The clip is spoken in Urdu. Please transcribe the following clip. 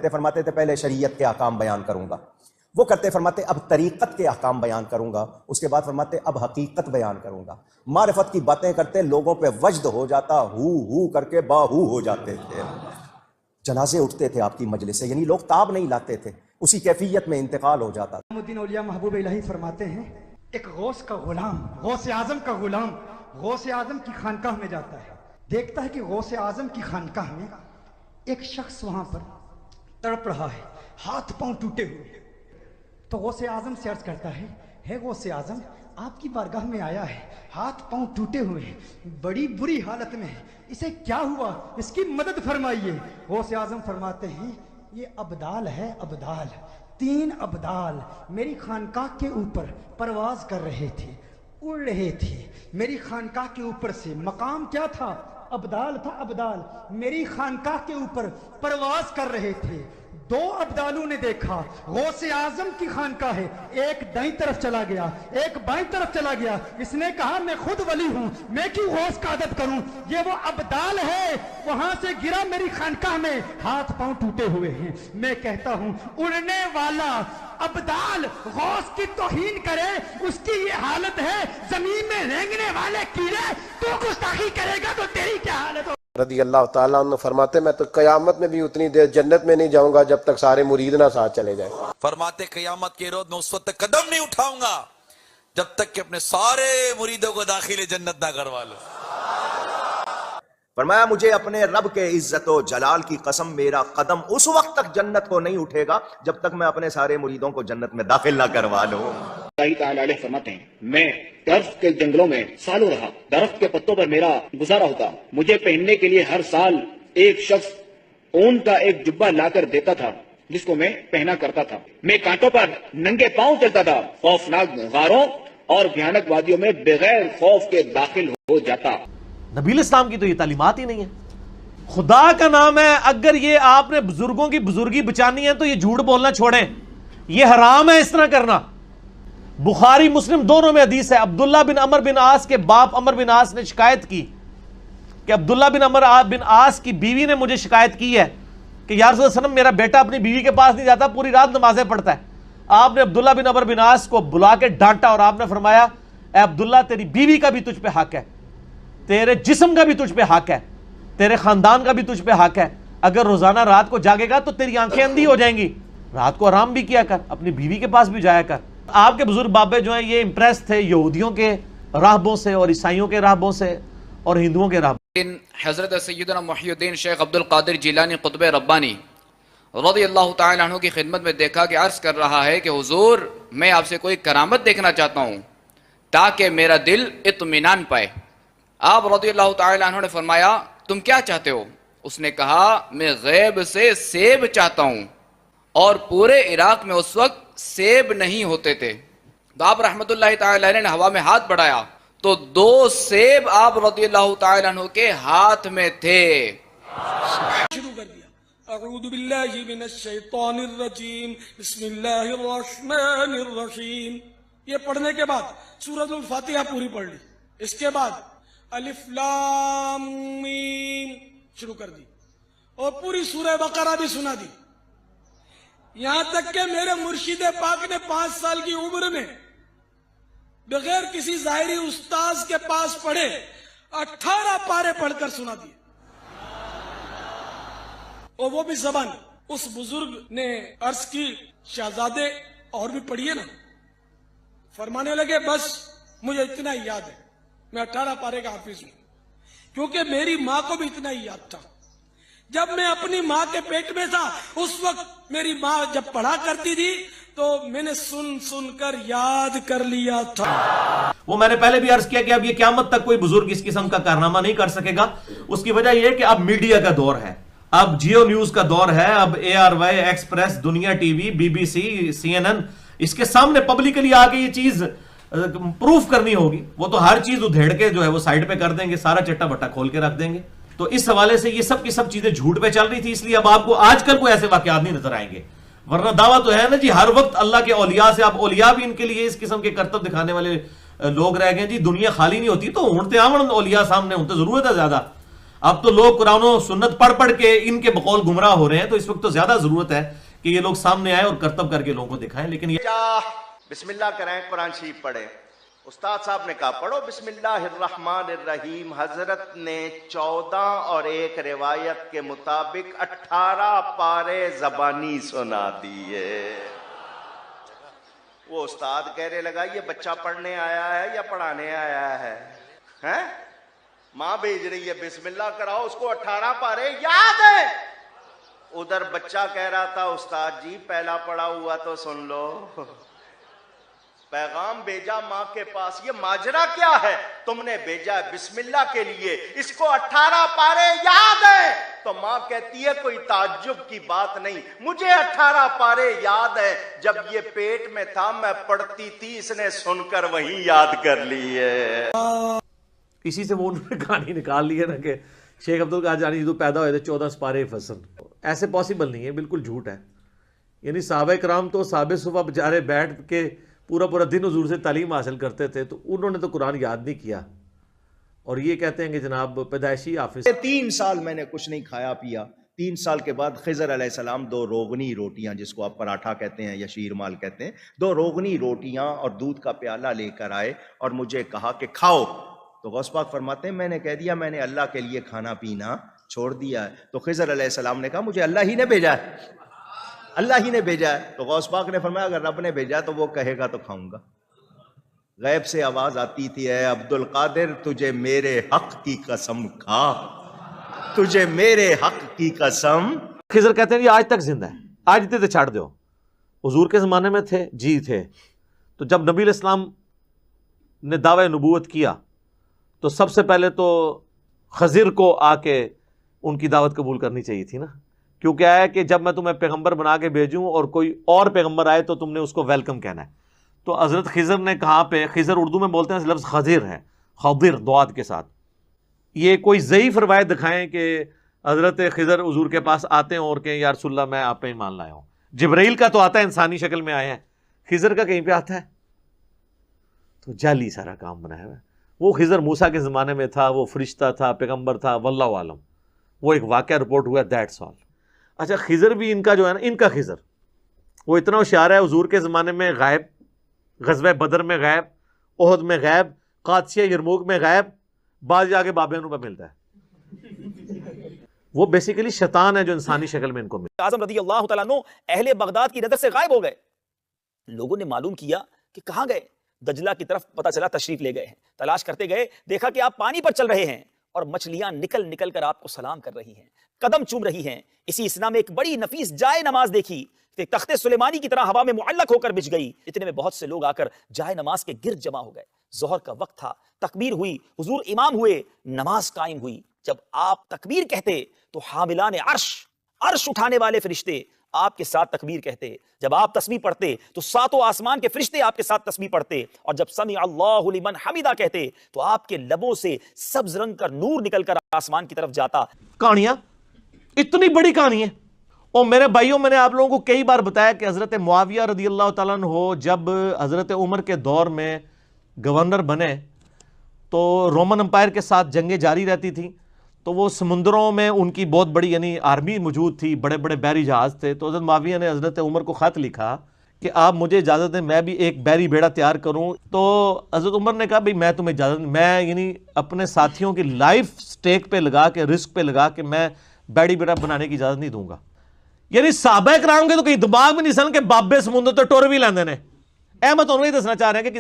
کرتے فرماتے تھے پہلے شریعت کے احکام بیان کروں گا، وہ کرتے فرماتے اب طریقت کے احکام بیان کروں گا، اس کے بعد فرماتے اب حقیقت بیان کروں گا۔ معرفت کی باتیں کرتے لوگوں پہ وجد ہو جاتا، ہو کر کے باہو ہو جاتے تھے۔ جنازے اٹھتے تھے آپ کی مجلس سے، یعنی لوگ تاب نہیں لاتے تھے، اسی کیفیت میں انتقال ہو جاتا تھا۔ الدین اولیاء محبوب الہی فرماتے ہیں ایک غوث کا غلام، غوث اعظم کا غلام غوث اعظم کی خانقاہ میں جاتا ہے، دیکھتا ہے کہ غوث اعظم کی خانقاہ میں ایک شخص وہاں پر تڑپ رہا ہے، ہاتھ پاؤں ٹوٹے ہوئے۔ تو غوث اعظم سے عرض کرتا ہے غوث اعظم آپ کی بارگاہ میں آیا ہے، ہاتھ پاؤں ٹوٹے ہوئے ہیں، بڑی بری حالت میں ہے، اسے کیا ہوا، اس کی مدد فرمائیے۔ غوث اعظم فرماتے ہیں یہ ابدال ہے، ابدال، 3 ابدال میری خانقاہ کے اوپر پرواز کر رہے تھے، اڑ رہے تھے میری خانقاہ کے اوپر سے۔ مقام کیا تھا؟ ابدال تھا، ابدال میری خانقاہ کے اوپر پرواز کر رہے تھے۔ 2 ابدالوں نے دیکھا غوث اعظم کی خانقاہ ہے، ایک دائیں طرف چلا گیا، ایک بائیں طرف چلا گیا۔ اس نے کہا میں خود ولی ہوں، میں کیوں غوث کا ادب کروں، یہ وہ ابدال ہے، وہاں سے گرا میری خانقاہ میں، ہاتھ پاؤں ٹوٹے ہوئے ہیں۔ میں کہتا ہوں اڑنے والا ابدال غوث کی توہین کرے، اس کی یہ حالت ہے، زمین میں رینگنے والے کیڑے تو گستاخی کرے گا تو تیری کیا حالت ہو۔ رضی اللہ تعالیٰ عنہ فرماتے میں تو قیامت میں بھی اتنی دیر جنت میں نہیں جاؤں گا جب تک سارے مرید نہ ساتھ چلے جائیں۔ فرماتے قیامت کے روز میں اس وقت تک قدم نہیں اٹھاؤں گا جب تک کہ اپنے سارے مریدوں کو داخل جنت نہ کروا لو۔ فرمایا مجھے اپنے رب کے عزت و جلال کی قسم میرا قدم اس وقت تک جنت کو نہیں اٹھے گا جب تک میں اپنے سارے مریدوں کو جنت میں داخل نہ کروا لوں۔ اللہ تعالیٰ علیہ فرماتے ہیں میں درخت کے جنگلوں میں سالوں رہا، درخت کے پتوں پر میرا گزارا ہوتا، مجھے پہننے کے لیے ہر سال ایک شخص اون کا ایک جبہ لا کر دیتا تھا جس کو میں پہنا کرتا تھا۔ میں کانٹوں پر ننگے پاؤں چلتا تھا، خوفناک غاروں اور بھیانک وادیوں میں بغیر خوف کے داخل ہو جاتا۔ نبی الاسلام کی تو یہ تعلیمات ہی نہیں ہے۔ خدا کا نام ہے اگر یہ آپ نے بزرگوں کی بزرگی بچانی ہے تو یہ جھوٹ بولنا چھوڑیں، یہ حرام ہے اس طرح کرنا۔ بخاری مسلم دونوں میں حدیث ہے، عبداللہ بن عمر بن عاص کے باپ عمر بن عاص نے شکایت کی کہ عبداللہ بن عمر بن عاص کی بیوی نے مجھے شکایت کی ہے کہ یا رسول اللہ صلی اللہ علیہ وسلم میرا بیٹا اپنی بیوی کے پاس نہیں جاتا، پوری رات نمازیں پڑھتا ہے۔ آپ نے عبداللہ بن عمر بن عاص کو بلا کے ڈانٹا اور آپ نے فرمایا اے عبداللہ تیری بیوی کا بھی تجھ پہ حق ہے، تیرے جسم کا بھی تجھ پہ حق ہے، تیرے خاندان کا بھی تجھ پہ حق ہے، اگر روزانہ رات کو جاگے گا تو تیری آنکھیں اندھی ہو جائیں گی، رات کو آرام بھی کیا کر، اپنی بیوی کے پاس بھی جایا کر۔ آپ کے بزرگ بابے جو ہیں یہ امپریس تھے یہودیوں کے راہبوں سے اور عیسائیوں کے راہبوں سے اور ہندوؤں کے راہبوں۔ حضرت سیدنا محی الدین شیخ عبد القادر جیلانی قطب ربانی رضی اللہ تعالیٰ عنہ کی خدمت میں دیکھا کہ عرض کر رہا ہے کہ حضور میں آپ سے کوئی کرامت دیکھنا چاہتا ہوں تاکہ میرا دل اطمینان پائے۔ آپ رضی اللہ تعالیٰ عنہ نے فرمایا تم کیا چاہتے ہو؟ اس نے کہا میں غیب سے سیب چاہتا ہوں، اور پورے عراق میں اس وقت سیب نہیں ہوتے تھے۔ تو آپ رحمت اللہ تعالیٰ عنہ نے ہوا میں ہاتھ بڑھایا تو 2 سیب آپ رضی اللہ تعالیٰ عنہ کے ہاتھ میں تھے۔ شروع کر دیا اعوذ باللہ من الشیطان الرجیم بسم اللہ الرحمن الرحیم، یہ پڑھنے کے بعد سورۃ الفاتحہ پوری پڑھ لی، اس کے بعد الف لام میم شروع کر دی اور پوری سورہ بقرہ بھی سنا دی، یہاں تک کہ میرے مرشد پاک نے 5 سال کی عمر میں بغیر کسی ظاہری استاذ کے پاس پڑھے 18 پارے پڑھ کر سنا دیے، اور وہ بھی زبان۔ اس بزرگ نے عرض کی شہزادے اور بھی پڑھیے نا، فرمانے لگے بس مجھے اتنا ہی یاد ہے، میں 18 پارے کا حافظ ہوں، کیونکہ میری ماں کو بھی اتنا ہی یاد تھا۔ جب میں اپنی ماں کے پیٹ میں تھا اس وقت میری ماں جب پڑھا کرتی تھی تو میں نے سن کر یاد کر لیا تھا۔ وہ میں نے پہلے بھی عرض کیا کہ اب یہ قیامت تک کوئی بزرگ اس قسم کا کارنامہ نہیں کر سکے گا۔ اس کی وجہ یہ ہے کہ اب میڈیا کا دور ہے، اب جیو نیوز کا دور ہے، اب ARY ایکسپریس، دنیا ٹی وی، BBC، CNN، اس کے سامنے پبلکلی آ کے یہ چیز پروف کرنی ہوگی۔ وہ تو ہر چیز ادھیڑ کے جو ہے وہ سائڈ پہ کر دیں گے، سارا چٹا بٹا کھول کے رکھ دیں گے۔ تو اس حوالے سے یہ سب کی سب چیزیں جھوٹ پہ چل رہی تھی، اس لیے اب آپ کو آج کل کوئی ایسے واقعات نہیں نظر آئیں گے، ورنہ دعویٰ تو ہے نا جی ہر وقت اللہ کے اولیاء سے، آپ اولیاء بھی ان کے لیے اس قسم کے کرتب دکھانے والے لوگ رہ گئے جی، دنیا خالی نہیں ہوتی تو ہونتے آمن اولیاء سامنے ہونتے ضرورت ہے زیادہ، اب تو لوگ قرآن و سنت پڑھ پڑھ کے ان کے بقول گمراہ ہو رہے ہیں، تو اس وقت تو زیادہ ضرورت ہے کہ یہ لوگ سامنے آئے اور کرتب کر کے لوگوں کو دکھائیں. لیکن یہ بسم اللہ کریں، قرآن شریف پڑھیں. استاد صاحب نے کہا پڑھو بسم اللہ الرحمن الرحیم. حضرت نے 14 اور ایک روایت کے مطابق 18 پارے زبانی سنا دیے. وہ استاد کہنے لگا یہ بچہ پڑھنے آیا ہے یا پڑھانے آیا ہے؟ ہیں؟ ماں بھیج رہی ہے بسم اللہ کراؤ، اس کو 18 پارے یاد ہے. ادھر بچہ کہہ رہا تھا استاد جی پہلا پڑھا ہوا تو سن لو. پیغام بھیجا ماں کے پاس، یہ ماجرا کیا ہے؟ تم نے بھیجا ہے بسم اللہ کے لیے، اس کو 18 پارے یاد ہے. تو ماں کہتی ہے کوئی تعجب کی بات نہیں، مجھے 18 پارے یاد ہے، جب یہ پیٹ میں تھا میں پڑھتی تھی، اس نے سن کر وہیں یاد کر لی ہے. اسی سے وہ انہوں نے کہانی نکال لی ہے نا کہ شیخ عبدالقادر جیلانی جو پیدا ہوئے تھے 14 سپارے فصل. ایسے پاسبل نہیں ہے، بالکل جھوٹ ہے. یعنی صحابہ کرام تو صحابہ صفحہ بیچارے بیٹھ کے پورا دن حضور سے تعلیم حاصل کرتے تھے، تو انہوں نے تو قرآن یاد نہیں کیا، اور یہ کہتے ہیں کہ جناب پیدائشی حافظ. 3 سال میں نے کچھ نہیں کھایا پیا. 3 سال کے بعد خضر علیہ السلام 2 روغنی روٹیاں، جس کو آپ پراٹھا کہتے ہیں یا شیر مال کہتے ہیں، 2 روغنی روٹیاں اور دودھ کا پیالہ لے کر آئے اور مجھے کہا کہ کھاؤ. تو غوث پاک فرماتے ہیں میں نے کہہ دیا میں نے اللہ کے لیے کھانا پینا چھوڑ دیا ہے. تو خضر علیہ السلام نے کہا مجھے اللہ ہی نے بھیجا ہے، اللہ ہی نے بھیجا ہے. تو غوث پاک نے فرمایا اگر رب نے بھیجا تو وہ کہے گا تو کھاؤں گا. غیب سے آواز آتی تھی اے عبد القادر تجھے میرے حق کی قسم کھا، تجھے میرے حق کی قسم. خضر کہتے ہیں یہ آج تک زندہ ہے. آج تھے چھاڑ دو. حضور کے زمانے میں تھے جی تھے. تو جب نبی علیہ السلام نے دعوی نبوت کیا تو سب سے پہلے تو خضر کو آ کے ان کی دعوت قبول کرنی چاہیے تھی نا، کیونکہ ہے کہ جب میں تمہیں پیغمبر بنا کے بھیجوں اور کوئی اور پیغمبر آئے تو تم نے اس کو ویلکم کہنا ہے. تو حضرت خضر نے کہاں پہ، خضر اردو میں بولتے ہیں، لفظ خضر ہے، خضر دواد کے ساتھ. یہ کوئی ضعیف روایت دکھائیں کہ حضرت خضر حضور کے پاس آتے ہیں اور کہیں یا رسول اللہ میں آپ پہ ایمان لایا ہوں. جبرائیل کا تو آتا ہے انسانی شکل میں آیا ہے، خضر کا کہیں پہ آتا ہے؟ تو جعلی سارا کام بنایا ہوا ہے. وہ خضر موسیٰ کے زمانے میں تھا، وہ فرشتہ تھا، پیغمبر تھا، واللہ عالم. وہ ایک واقعہ رپورٹ ہوا ہے، دیٹس آل. اچھا خضر بھی ان کا جو ہے نا، ان کا خضر وہ اتنا ہوشیار ہے، حضور کے زمانے میں غائب، غزوہ بدر میں غائب، احد میں غائب، قادسیہ یرموک میں غائب، بعض جا کے بابے انہوں پہ ملتا ہے. وہ بیسیکلی شیطان ہے جو انسانی شکل میں ان کو ملتا ہے. اعظم رضی اللہ تعالیٰ عنہ اہل بغداد کی نظر سے غائب ہو گئے. لوگوں نے معلوم کیا کہ کہاں گئے، دجلہ کی طرف پتہ چلا تشریف لے گئے ہیں. تلاش کرتے گئے، دیکھا کہ آپ پانی پر چل رہے ہیں اور مچھلیاں نکل نکل کر آپ کو سلام کر رہی ہیں، قدم چوم رہی ہیں. اسی اسنا میں ایک بڑی نفیس جائے نماز دیکھی، تخت سلیمانی کی طرح ہوا میں معلق ہو کر بچھ گئی. اتنے میں بہت سے لوگ آ کر جائے نماز کے گرد جمع ہو گئے. ظہر کا وقت تھا، تکبیر ہوئی، حضور امام ہوئے، نماز قائم ہوئی. جب آپ تکبیر کہتے تو حاملان عرش اٹھانے والے فرشتے آپ کے ساتھ تکبیر کہتے. جب آپ تسبیح پڑھتے تو 7 آسمان کے فرشتے آپ کے ساتھ تسبیح پڑھتے. اور جب سمع اللہ لمن حمدہ کہتے تو آپ کے لبوں سے سبز رنگ کا نور نکل کر آسمان کی طرف جاتا. کہانیاں اتنی بڑی کہانی ہے. اور میرے بھائیوں میں نے آپ لوگوں کو کئی بار بتایا کہ حضرت معاویہ رضی اللہ تعالیٰ عنہ جب حضرت عمر کے دور میں گورنر بنے تو رومن امپائر کے ساتھ جنگیں جاری رہتی تھیں. تو وہ سمندروں میں ان کی بہت بڑی یعنی آرمی موجود تھی، بڑے بڑے بحری جہاز تھے. تو حضرت معاویہ نے حضرت عمر کو خط لکھا کہ آپ مجھے اجازت دیں میں بھی ایک بحری بیڑا تیار کروں. تو حضرت عمر نے کہا بھئی میں تمہیں اجازت دیں، میں یعنی اپنے ساتھیوں کی لائف سٹیک پہ لگا کے، رسک پہ لگا کے میں بحری بیڑا بنانے کی اجازت نہیں دوں گا. یعنی صحابہ کرام کے تو کہیں دماغ میں نہیں سن کہ بابے سمندر تو ٹور بھی لیندے نے. احمد انہوں نے دسنا چاہ رہے ہیں کہ